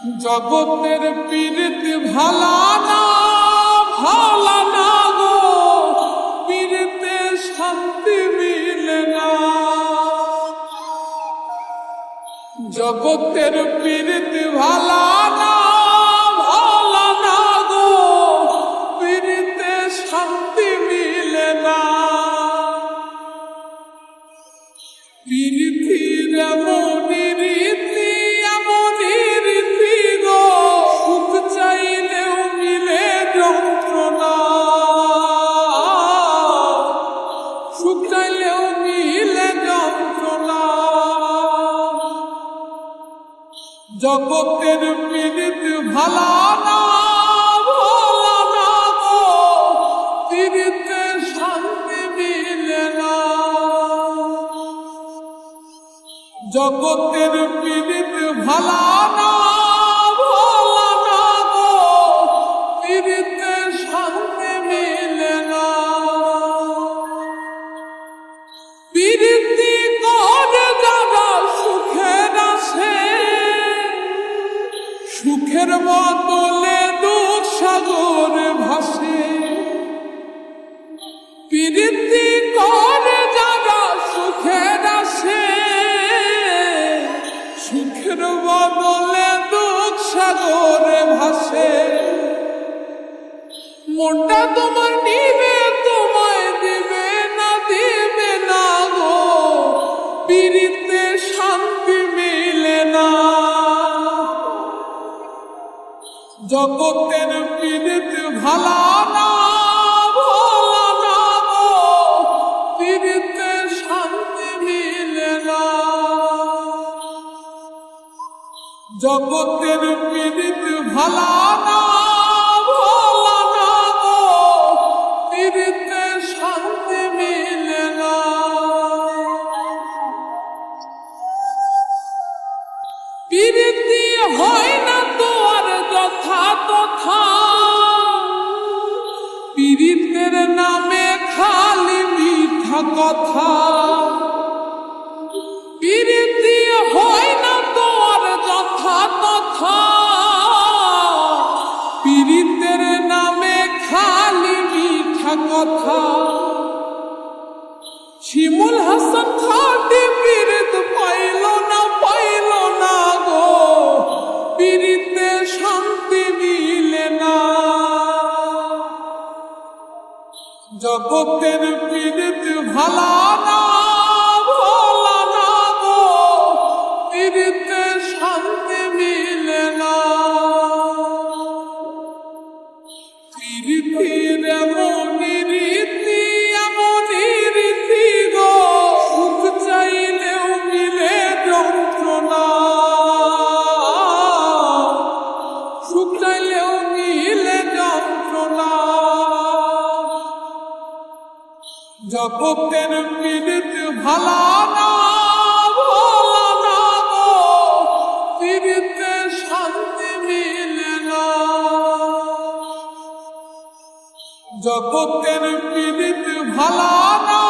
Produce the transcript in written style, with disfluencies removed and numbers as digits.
জগতের পীড়িত ভালা না গো, পীড়িতে শান্তি মিলে না। জগতের পীড়িত ভালা না গো, পীড়িতে শান্তি মিলে না। পীড়িতির এমনই রীতি গো, সুখ চাইলেও মিলে যন্ত্রণা, সুখ চাইলেও মিলে যন্ত্রণা। জগতের পীড়িত ভালা না গো, পীড়িতে শান্তি মিলে না। জগতের পীড়িত ভালা না গো, পীড়িতে শান্তি মিলে না। পীড়িতি করে যারা সুখের আসে, সুখের বদলে দুঃখ সাগরে ভাসে। পীড়িতি করে যারা সুখের আসে, সুখের বদলে দুঃখ সাগরে ভাসে। মনটা তোমার নিবে, তোমায় দিবে না গো, পীড়িতে শান্তি মিলে না। জগতের পীড়িত ভালা না গো, পীড়িতে শান্তি মিলে না। জগতের পীড়িত ভালা না গো, পীড়িতে শান্তি মিলে না। পীড়িতি হয় না তো আর যথা তথা, পীড়িতের নামে খালি মিথ্যা কথা। পীড়িতি হয় না তো আর যথা তথা, পীড়িতের নামে খালি মিথ্যা কথা। শিমুল হাসান খাটি পীড়িত পাইল না গো, পীড়িতে শান্তি মিলে না। জগতের পীড়িত ভালা না গো, পীড়িতে শান্তি মিলে না। পীড়িতির এমনই রীতি গো, সুখ চাইলেও মিলে যন্ত্রণা, সুখ চাইলেও মিলে যন্ত্রণা। জগতের পীড়িত ভালা না গো, পীড়িতে শান্তি মিলে না। জগতের পীড়িত ভালা না